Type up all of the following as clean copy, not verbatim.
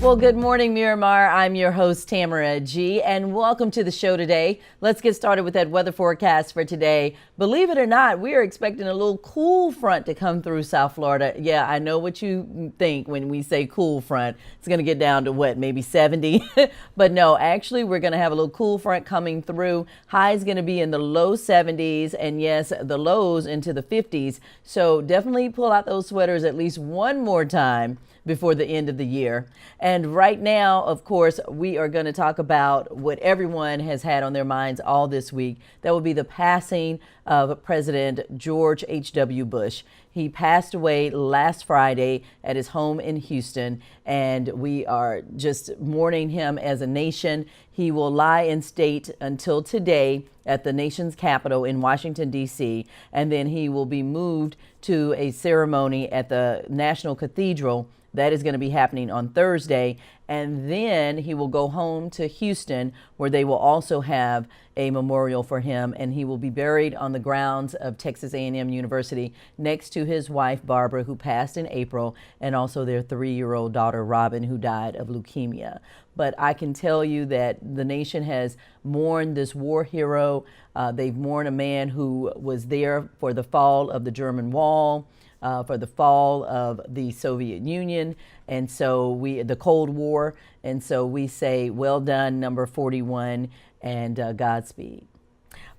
Well, good morning, Miramar. I'm your host, Tamara G., and welcome to the show today. Let's get started with that weather forecast for today. Believe it or not, we are expecting a little cool front to come through South Florida. Yeah, I know what you think when we say cool front. It's going to get down to what, maybe 70? But no, actually, we're going to have a little cool front coming through. High is going to be in the low 70s, and yes, the lows into the 50s. So definitely pull out those sweaters at least one more time before the end of the year. And right now, of course, we are going to talk about what everyone has had on their minds all this week. That will be the passing of President George H.W. Bush. He passed away last Friday at his home in Houston, and we are just mourning him as a nation. He will lie in state until today at the nation's capital in Washington, D.C., and then he will be moved to a ceremony at the National Cathedral. That is going to be happening on Thursday, and then he will go home to Houston, where they will also have a memorial for him, and he will be buried on the grounds of Texas A&M University next to his wife, Barbara, who passed in April, and also their 3-year-old daughter, Robin, who died of leukemia. But I can tell you that the nation has mourned this war hero. They've mourned a man who was there for the fall of the German Wall, for the fall of the Soviet Union, and so the Cold War, and so we say well done, number 41, and Godspeed.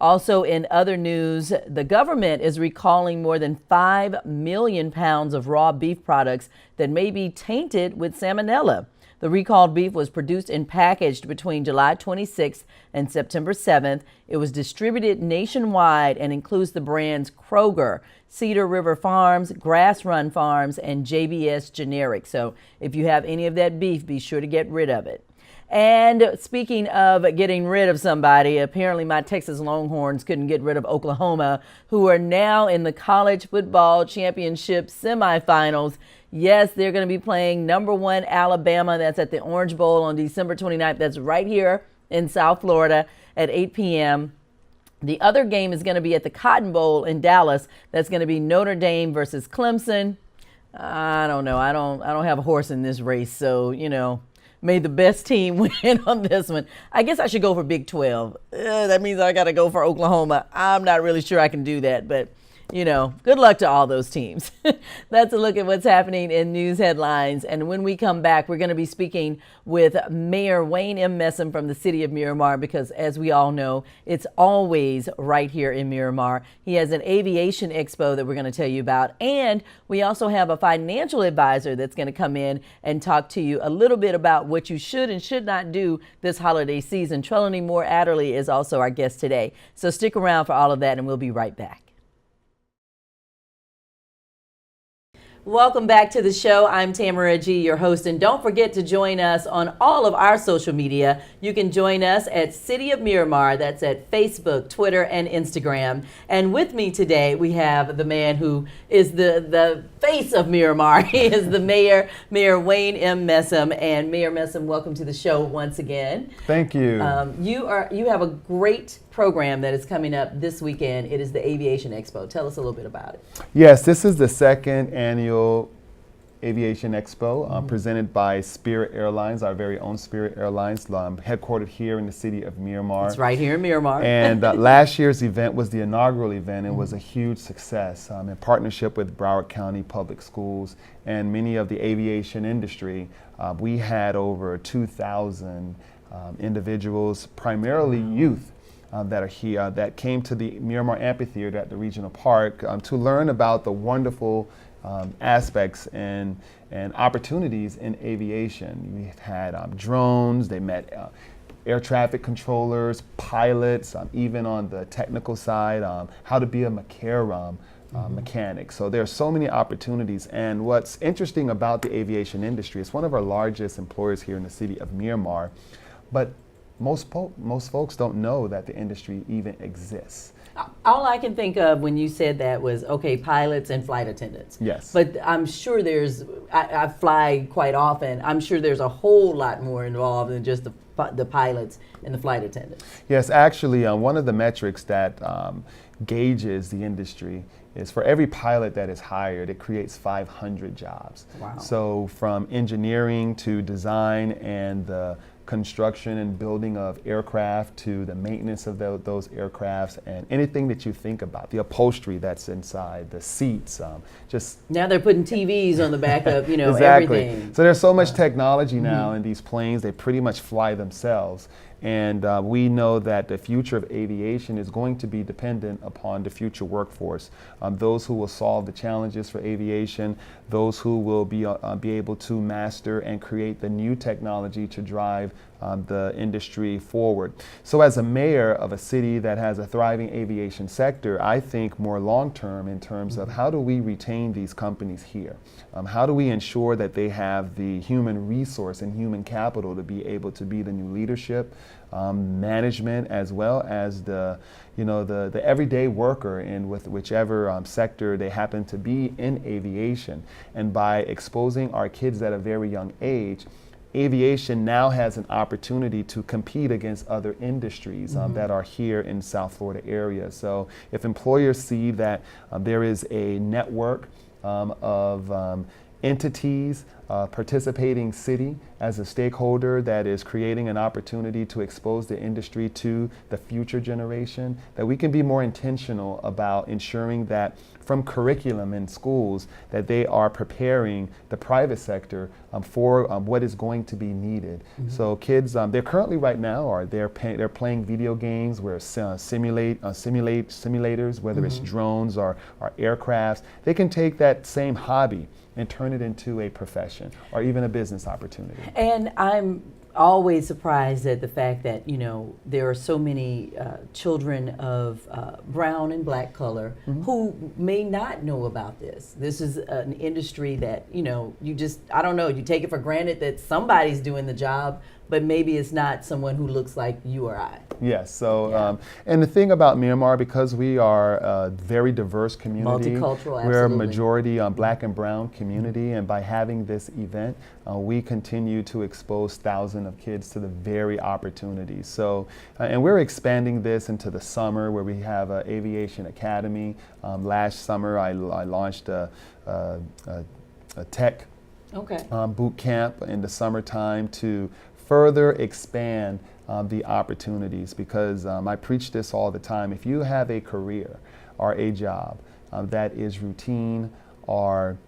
Also, in other news, the government is recalling more than 5 million pounds of raw beef products that may be tainted with salmonella. The recalled beef was produced and packaged between July 26th and September 7th. It was distributed nationwide and includes the brands Kroger, Cedar River Farms, Grass Run Farms, and JBS Generic. So if you have any of that beef, be sure to get rid of it. And speaking of getting rid of somebody, apparently my Texas Longhorns couldn't get rid of Oklahoma, who are now in the college football championship semifinals. Yes, they're going to be playing number 1 Alabama. That's at the Orange Bowl on December 29th. That's right here in South Florida at 8 p.m. The other game is going to be at the Cotton Bowl in Dallas. That's going to be Notre Dame versus Clemson. I don't know. I don't have a horse in this race, so, may the best team win on this one. I guess I should go for Big 12. That means I got to go for Oklahoma. I'm not really sure I can do that, but good luck to all those teams. That's a look at what's happening in news headlines. And when we come back, we're going to be speaking with Mayor Wayne M. Messam from the City of Miramar, because as we all know, it's always right here in Miramar. He has an Aviation Expo that we're going to tell you about. And we also have a financial advisor that's going to come in and talk to you a little bit about what you should and should not do this holiday season. Trelawney Moore Adderley is also our guest today. So stick around for all of that, and we'll be right back. Welcome back to the show. I'm Tamara G., your host, and don't forget to join us on all of our social media. You can join us at City of Miramar. That's at Facebook, Twitter, and Instagram. And with me today, we have the man who is the face of Miramar. He is the mayor, Mayor Wayne M. Messam. And Mayor Messam, welcome to the show once again. Thank you. You have a great program that is coming up this weekend. It is the Aviation Expo. Tell us a little bit about it. Yes, this is the second annual Aviation Expo presented by Spirit Airlines, our very own Spirit Airlines, headquartered here in the city of Miramar. It's right here in Miramar. And last year's event was the inaugural event. It was a huge success in partnership with Broward County Public Schools and many of the aviation industry. We had over 2,000 individuals, primarily youth, that are here, that came to the Miramar Amphitheater at the Regional Park to learn about the wonderful aspects and opportunities in aviation. We had drones, they met air traffic controllers, pilots, even on the technical side, how to be a mechanic. So there are so many opportunities, and what's interesting about the aviation industry, it's one of our largest employers here in the city of Miramar, but most folks don't know that the industry even exists. All I can think of when you said that was, okay, pilots and flight attendants. Yes. But I'm sure I fly quite often. I'm sure there's a whole lot more involved than just the the pilots and the flight attendants? Yes, actually, one of the metrics that gauges the industry is for every pilot that is hired, it creates 500 jobs. Wow. So from engineering to design and the construction and building of aircraft to the maintenance of those aircrafts and anything that you think about, the upholstery that's inside, the seats, just... Now they're putting TVs on the back of, exactly. everything. So there's so much technology now in these planes, they pretty much fly themselves. And we know that the future of aviation is going to be dependent upon the future workforce. Those who will solve the challenges for aviation, those who will be able to master and create the new technology to drive the industry forward. So as a mayor of a city that has a thriving aviation sector, I think more long-term in terms of how do we retain these companies here? How do we ensure that they have the human resource and human capital to be able to be the new leadership, management, as well as the everyday worker in with whichever sector they happen to be in aviation. And by exposing our kids at a very young age, aviation now has an opportunity to compete against other industries that are here in South Florida area. So if employers see that there is a network of entities, participating city as a stakeholder that is creating an opportunity to expose the industry to the future generation, that we can be more intentional about ensuring that from curriculum in schools that they are preparing the private sector for what is going to be needed. So kids, they're currently right now they're playing video games where simulators, whether it's drones or aircrafts. They can take that same hobby and turn it into a profession or even a business opportunity. And I'm always surprised at the fact that, there are so many children of brown and black color who may not know about this. This is an industry that, you take it for granted that somebody's doing the job, but maybe it's not someone who looks like you or I. Yes, so, and the thing about Miramar, because we are a very diverse community, multicultural, we're a absolutely. majority black and brown community, and by having this event, we continue to expose thousands of kids to the very opportunities. So, and we're expanding this into the summer where we have an Aviation Academy. Last summer, I launched a tech boot camp in the summertime to further expand the opportunities, because I preach this all the time. If you have a career or a job that is routine or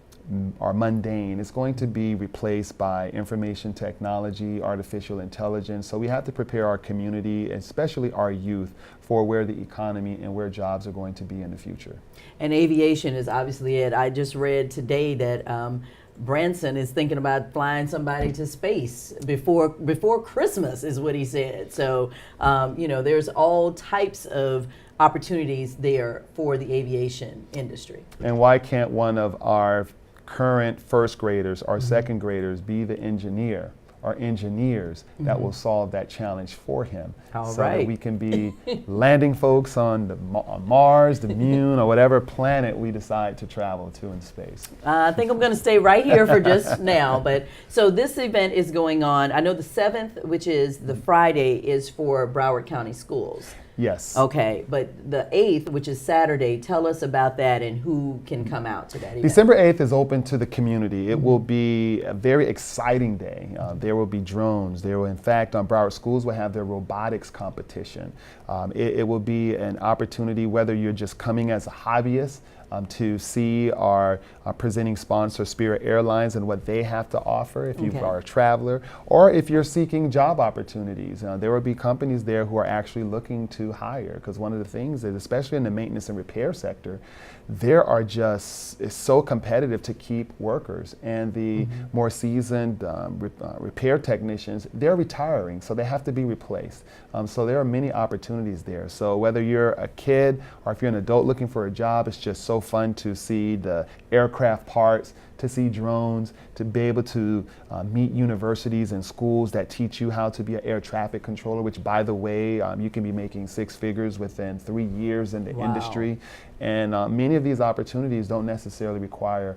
mundane, it's going to be replaced by information technology, artificial intelligence. So we have to prepare our community, especially our youth, for where the economy and where jobs are going to be in the future. And aviation is obviously it. I just read today that Branson is thinking about flying somebody to space before Christmas, is what he said. So, there's all types of opportunities there for the aviation industry. And why can't one of our current first graders or second graders be the engineer or engineers that will solve that challenge for him, that we can be landing folks on Mars, the Moon, or whatever planet we decide to travel to in space. I think I'm going to stay right here for just now. But so this event is going on. I know the 7th, which is the Friday, is for Broward County schools. Yes. Okay, but the 8th, which is Saturday, tell us about that and who can come out to that event. December 8th is open to the community. It will be a very exciting day. There will be drones. There will, in fact, Broward schools will have their robotics competition. It will be an opportunity, whether you're just coming as a hobbyist, to see our presenting sponsor, Spirit Airlines, and what they have to offer if you are a traveler, or if you're seeking job opportunities. There will be companies there who are actually looking to hire, because one of the things is, especially in the maintenance and repair sector, it's so competitive to keep workers, and the more seasoned repair technicians, they're retiring, so they have to be replaced. So there are many opportunities there. So whether you're a kid or if you're an adult looking for a job, it's just so fun to see the aircraft parts, to see drones, to be able to meet universities and schools that teach you how to be an air traffic controller, which, by the way, you can be making 6 figures within 3 years in the industry. And many of these opportunities don't necessarily require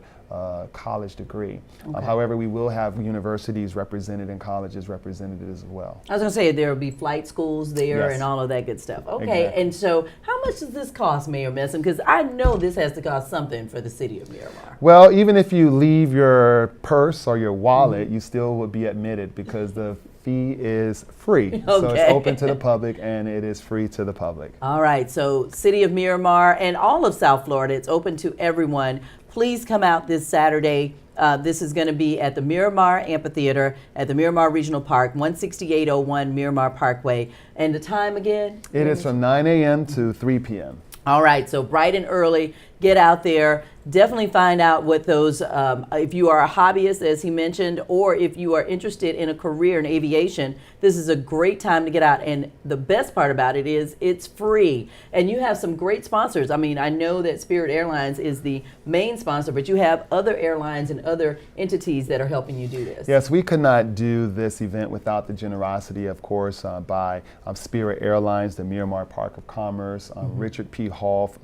college degree. Okay. However, we will have universities represented and colleges represented as well. I was going to say there will be flight schools there Yes. and all of that good stuff. Okay, Exactly. and so how much does this cost, Mayor Messam? Because I know this has to cost something for the City of Miramar. Well, even if you leave your purse or your wallet, you still would be admitted because the fee is free. So Okay. it's open to the public and it is free to the public. All right, so City of Miramar and all of South Florida, it's open to everyone. Please come out this Saturday. This is going to be at the Miramar Amphitheater at the Miramar Regional Park, 16801 Miramar Parkway. And the time again? It is from 9 a.m. to 3 p.m. All right, so bright and early, get out there. Definitely find out what those, if you are a hobbyist, as he mentioned, or if you are interested in a career in aviation, this is a great time to get out. And the best part about it is it's free. And you have some great sponsors. I mean, I know that Spirit Airlines is the main sponsor, but you have other airlines and other entities that are helping you do this. Yes, we could not do this event without the generosity, of course, by Spirit Airlines, the Miramar Park of Commerce, Richard P. Hall,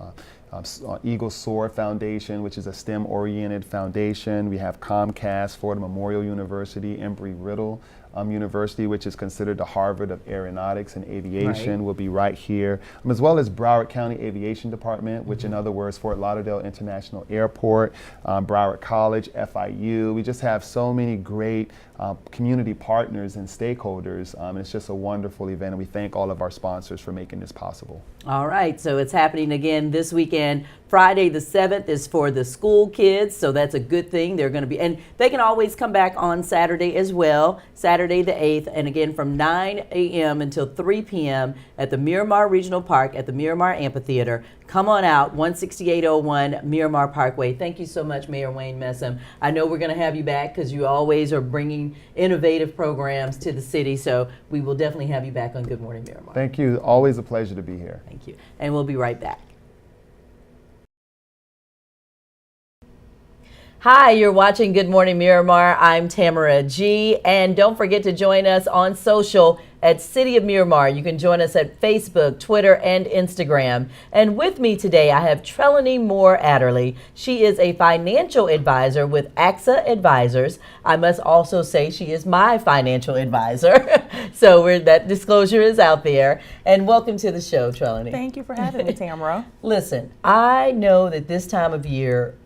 Eagle Soar Foundation, which is a STEM-oriented foundation. We have Comcast, Florida Memorial University, Embry-Riddle University, which is considered the Harvard of Aeronautics and Aviation, will be right here, as well as Broward County Aviation Department, which in other words, Fort Lauderdale International Airport, Broward College, FIU. We just have so many great community partners and stakeholders. It's just a wonderful event, and we thank all of our sponsors for making this possible. All right, so it's happening again this weekend. Friday the 7th is for the school kids, so that's a good thing. They're going to be, and they can always come back on Saturday as well, Saturday the 8th, and again from 9 a.m. until 3 p.m. at the Miramar Regional Park at the Miramar Amphitheater. Come on out, 16801 Miramar Parkway. Thank you so much, Mayor Wayne Messam. I know we're going to have you back because you always are bringing innovative programs to the city, so we will definitely have you back on Good Morning Miramar. Thank you. Always a pleasure to be here. Thank you. And we'll be right back. Hi, you're watching Good Morning Miramar. I'm Tamara G. And don't forget to join us on social at City of Miramar. You can join us at Facebook, Twitter, and Instagram. And with me today, I have Trelawney Moore Adderley. She is a financial advisor with AXA Advisors. I must also say she is my financial advisor. So that disclosure is out there. And welcome to the show, Trelawney. Thank you for having me, Tamara. Listen, I know that this time of year,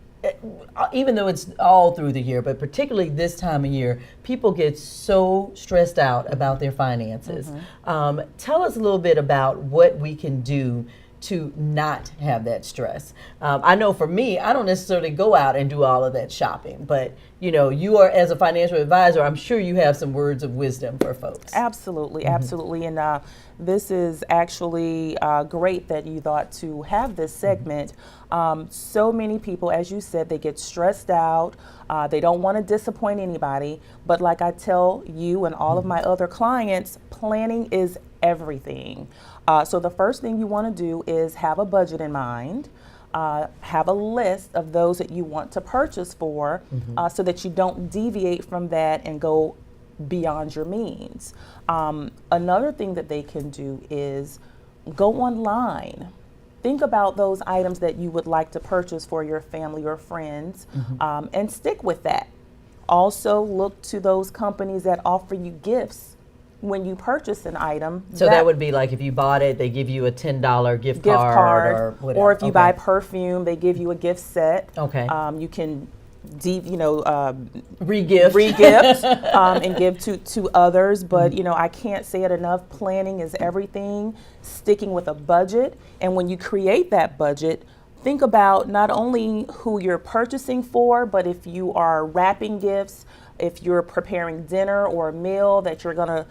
even though it's all through the year, but particularly this time of year, people get so stressed out about their finances. Tell us a little bit about what we can do to not have that stress. I know for me, I don't necessarily go out and do all of that shopping, but you know, you are, as a financial advisor, I'm sure you have some words of wisdom for folks. Absolutely, absolutely. And this is actually great that you thought to have this segment. So many people, as you said, they get stressed out. They don't want to disappoint anybody. But like I tell you and all of my other clients, planning is everything. So the first thing you want to do is have a budget in mind. Have a list of those that you want to purchase for so that you don't deviate from that and go beyond your means. Another thing that they can do is go online. Think about those items that you would like to purchase for your family or friends and stick with that. Also look to those companies that offer you gifts when you purchase an item. So that would be like if you bought it, they give you a $10 gift card or whatever. Or if you buy perfume, they give you a gift set. Okay. You can re-gift and give to others. But you know, I can't say it enough. Planning is everything. Sticking with a budget, and when you create that budget, think about not only who you're purchasing for, but if you are wrapping gifts, if you're preparing dinner or a meal that you're gonna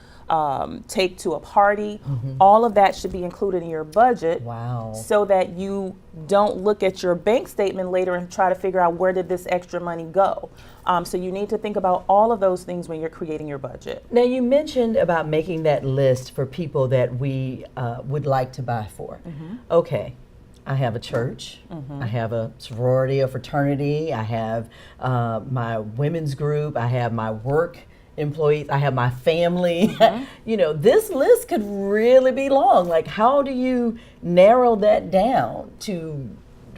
take to a party, all of that should be included in your budget. Wow. So that you don't look at your bank statement later and try to figure out where did this extra money go. So you need to think about all of those things when you're creating your budget. Now you mentioned about making that list for people that we would like to buy for. Okay. I have a church, I have a sorority, a fraternity, I have my women's group, I have my work employees, I have my family. You know, this list could really be long. Like, how do you narrow that down to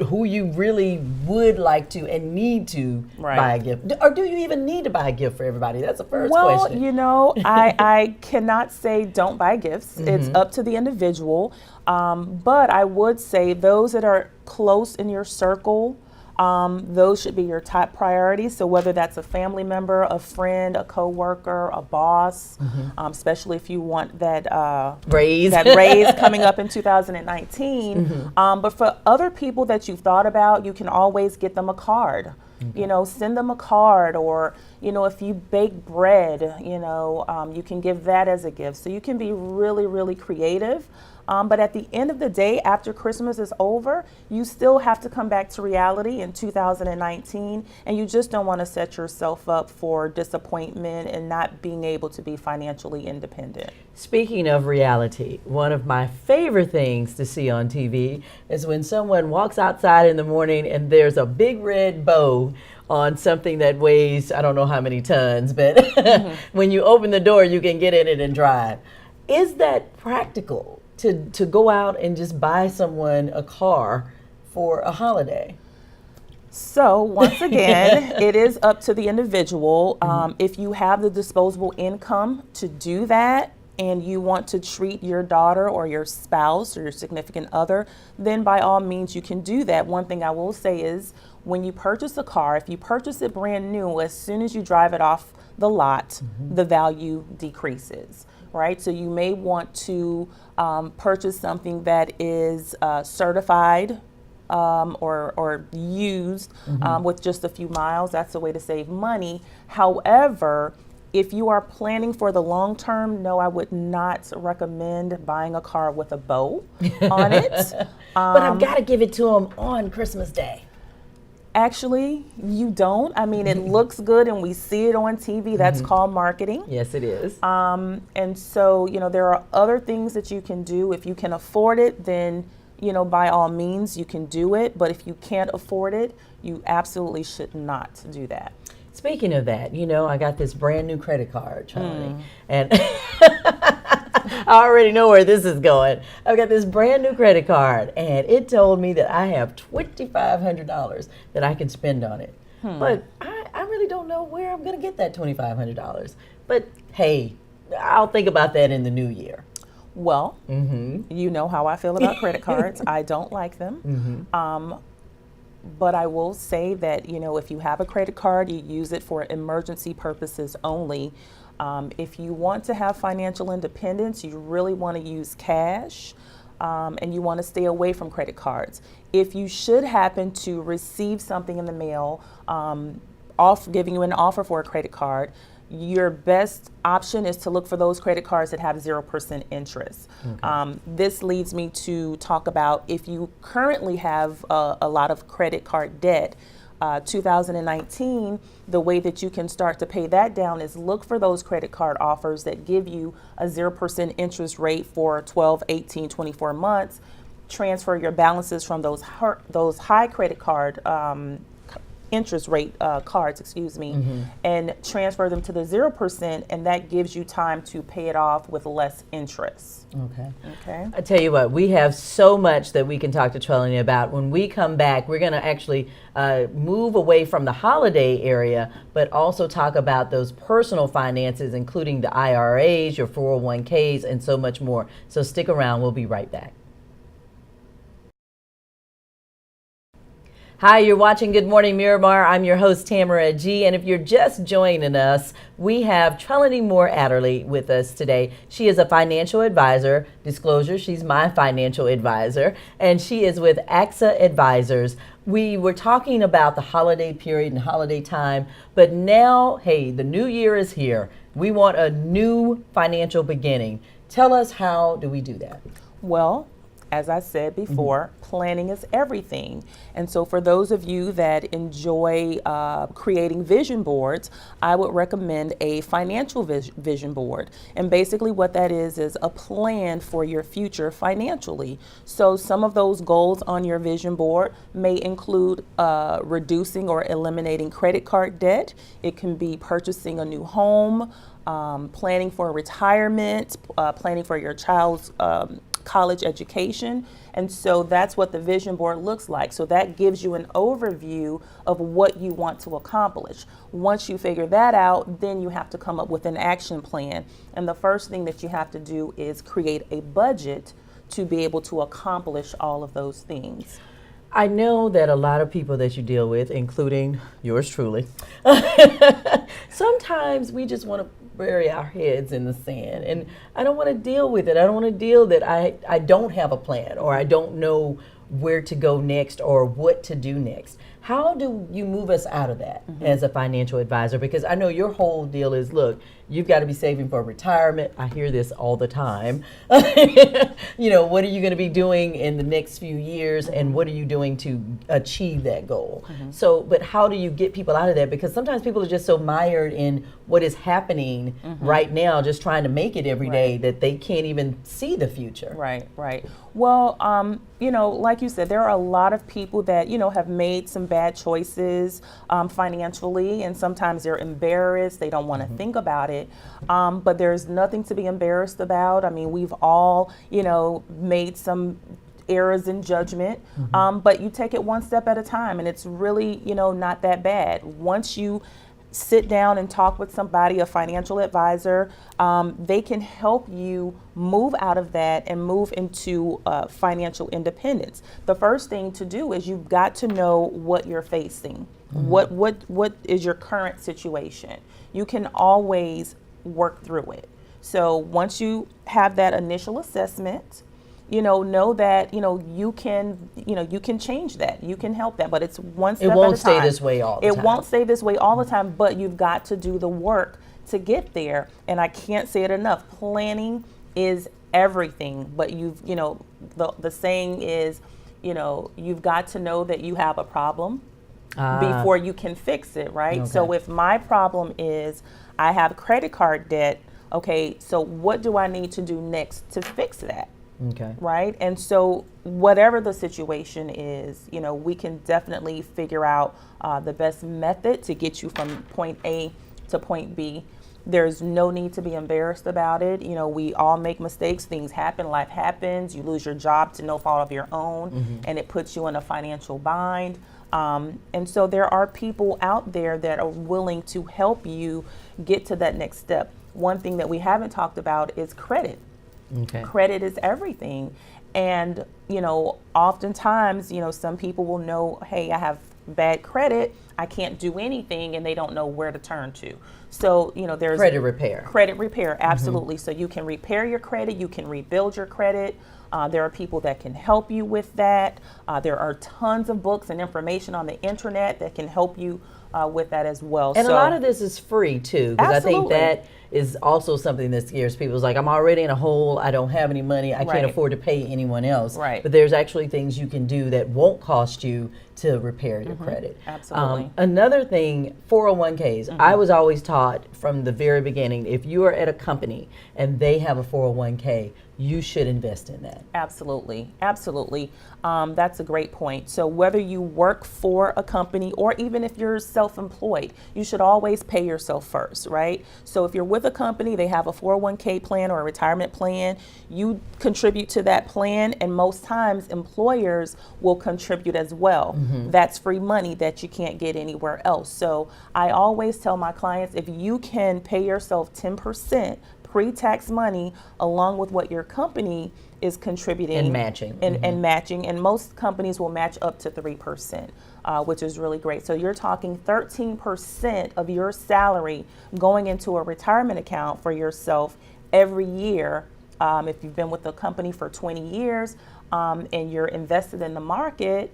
who you really would like to and need to Right. buy a gift. Or do you even need to buy a gift for everybody? That's the first Well, question. you know, I cannot say don't buy gifts. It's up to the individual. But I would say those that are close in your circle, those should be your top priorities. So whether that's a family member, a friend, a coworker, a boss, especially if you want that Raise. that raise coming up in 2019. But for other people that you've thought about, you can always get them a card. You know, send them a card, or, you know, if you bake bread, you know, you can give that as a gift. So you can be really, really creative. But at the end of the day, after Christmas is over, you still have to come back to reality in 2019, and you just don't want to set yourself up for disappointment and not being able to be financially independent. Speaking of reality, one of my favorite things to see on TV is when someone walks outside in the morning and there's a big red bow on something that weighs, I don't know how many tons, but when you open the door, you can get in it and drive. Is that practical to go out and just buy someone a car for a holiday? So once again, it is up to the individual. If you have the disposable income to do that, and you want to treat your daughter or your spouse or your significant other, then by all means you can do that. One thing I will say is, when you purchase a car, if you purchase it brand new, as soon as you drive it off the lot, the value decreases, right? So you may want to purchase something that is certified or used with just a few miles. That's a way to save money. However, if you are planning for the long term, no, I would not recommend buying a car with a bow on it. But I've got to give it to them on Christmas Day. Actually, you don't. I mean, it looks good and we see it on TV. That's called marketing. Yes, it is. And so, you know, there are other things that you can do. If you can afford it, then, you know, by all means, you can do it. But if you can't afford it, you absolutely should not do that. Speaking of that, you know, I got this brand new credit card, Charlie, and I already know where this is going. I've got this brand new credit card, and it told me that I have $2,500 that I can spend on it. But I really don't know where I'm going to get that $2,500. But hey, I'll think about that in the new year. Well, you know how I feel about credit cards. I don't like them. But I will say that, you know, if you have a credit card, you use it for emergency purposes only. If you want to have financial independence, you really want to use cash, and you want to stay away from credit cards. If you should happen to receive something in the mail, giving you an offer for a credit card, your best option is to look for those credit cards that have 0% interest. This leads me to talk about, if you currently have a lot of credit card debt, 2019, the way that you can start to pay that down is look for those credit card offers that give you a 0% interest rate for 12, 18, 24 months. Transfer your balances from those high credit card interest rate cards, and transfer them to the 0%, and that gives you time to pay it off with less interest. Okay. I tell you what, we have so much that we can talk to Trelawney about. When we come back, we're going to actually move away from the holiday area, but also talk about those personal finances, including the IRAs, your 401ks, and so much more. So stick around. We'll be right back. Hi, you're watching Good Morning Miramar. I'm your host, Tamara G. And if you're just joining us, we have Trelawney Moore Adderley with us today. She is a financial advisor. Disclosure, she's my financial advisor. And she is with AXA Advisors. We were talking about the holiday period and holiday time, but now, hey, the new year is here. We want a new financial beginning. Tell us, how do we do that? Well, as I said before, planning is everything. And so for those of you that enjoy creating vision boards, I would recommend a financial vision board. And basically what that is a plan for your future financially. So some of those goals on your vision board may include reducing or eliminating credit card debt. It can be purchasing a new home, planning for retirement, planning for your child's college education. And so that's what the vision board looks like. So that gives you an overview of what you want to accomplish. Once you figure that out, then you have to come up with an action plan. And the first thing that you have to do is create a budget to be able to accomplish all of those things. I know that a lot of people that you deal with, including yours truly, sometimes we just want to bury our heads in the sand, and I don't want to deal with it. I don't want to deal that I don't have a plan, or I don't know where to go next or what to do next. How do you move us out of that as a financial advisor? Because I know your whole deal is, look, you've got to be saving for retirement. I hear this all the time. You know, what are you going to be doing in the next few years, and what are you doing to achieve that goal? So, but how do you get people out of that? Because sometimes people are just so mired in what is happening right now, just trying to make it every day, that they can't even see the future. Right. Well, you know, like you said, there are a lot of people that, you know, have made some bad choices financially, and sometimes they're embarrassed. They don't want to think about it. But there's nothing to be embarrassed about. I mean, we've all, you know, made some errors in judgment, but you take it one step at a time, and it's really, you know, not that bad. Once you sit down and talk with somebody, a financial advisor, they can help you move out of that and move into financial independence. The first thing to do is you've got to know what you're facing. What is your current situation? You can always work through it. So once you have that initial assessment, know that, you can change that. You can help that, but it's one step at a time. It won't stay this way all the time. It won't stay this way all the time, but you've got to do the work to get there. And I can't say it enough. Planning is everything, but the saying is, you've got to know that you have a problem before you can fix it, right? Okay. So if my problem is I have credit card debt, okay, so what do I need to do next to fix that? Okay. Right? And so whatever the situation is, we can definitely figure out the best method to get you from point A to point B. There's no need to be embarrassed about it. We all make mistakes. Things happen. Life happens. You lose your job to no fault of your own, and it puts you in a financial bind. And so there are people out there that are willing to help you get to that next step. One thing that we haven't talked about is credit. Okay. Credit is everything. And, oftentimes, some people will know, hey, I have bad credit, I can't do anything, and they don't know where to turn to. So, there's credit repair. Credit repair, absolutely. So you can repair your credit, you can rebuild your credit. There are people that can help you with that. There are tons of books and information on the internet that can help you with that as well. And a lot of this is free too, because I think that is also something that scares people. It's like, I'm already in a hole, I don't have any money, I can't afford to pay anyone else. Right. But there's actually things you can do that won't cost you to repair your credit. Absolutely. Another thing, 401ks. I was always taught from the very beginning, if you are at a company and they have a 401k, you should invest in that. Absolutely. That's a great point. So whether you work for a company or even if you're self-employed, you should always pay yourself first, right? So if you're with a company, they have a 401k plan or a retirement plan, you contribute to that plan, and most times employers will contribute as well. That's free money that you can't get anywhere else. So I always tell my clients, if you can pay yourself 10% pre-tax money along with what your company is contributing and matching and matching, and most companies will match up to 3%, which is really great. So you're talking 13% of your salary going into a retirement account for yourself every year. If you've been with the company for 20 years and you're invested in the market,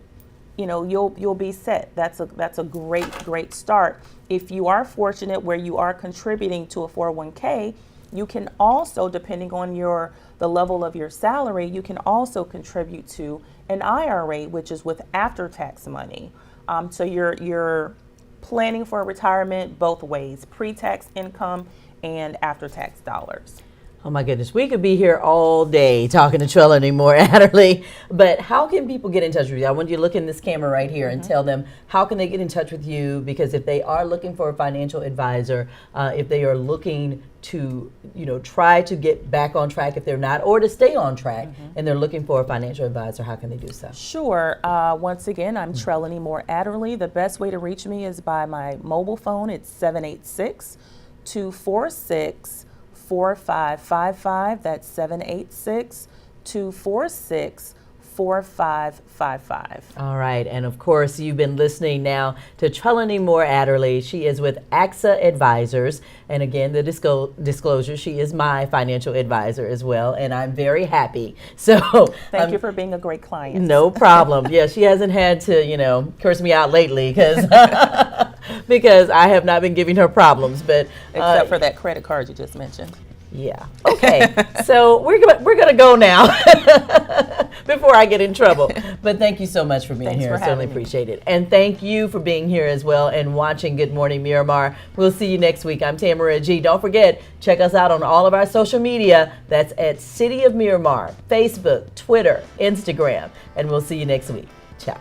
you'll be set. That's a great start. If you are fortunate where you are contributing to a 401k, you can also, depending on the level of your salary, you can also contribute to an IRA, which is with after-tax money. So you're planning for retirement both ways, pre-tax income and after-tax dollars. Oh my goodness, we could be here all day talking to Trelawney Moore Adderley, but how can people get in touch with you? I want you to look in this camera right here and tell them how can they get in touch with you, because if they are looking for a financial advisor, if they are looking to, try to get back on track if they're not, or to stay on track, and they're looking for a financial advisor, how can they do so? Sure. Once again, I'm Trelawney Moore Adderley. The best way to reach me is by my mobile phone. It's 786-246-4555. That's 786-246-4555. All right, and of course, you've been listening now to Trelawney Moore Adderley. She is with AXA Advisors, and again, the disclosure, she is my financial advisor as well, and I'm very happy. So thank you for being a great client. No problem. Yeah, she hasn't had to, curse me out lately because because I have not been giving her problems, but except for that credit card you just mentioned. Yeah. Okay. So we're gonna go now before I get in trouble. But thank you so much for being here. I certainly appreciate it. And thank you for being here as well and watching Good Morning Miramar. We'll see you next week. I'm Tamara G. Don't forget, check us out on all of our social media. That's at City of Miramar, Facebook, Twitter, Instagram. And we'll see you next week. Ciao.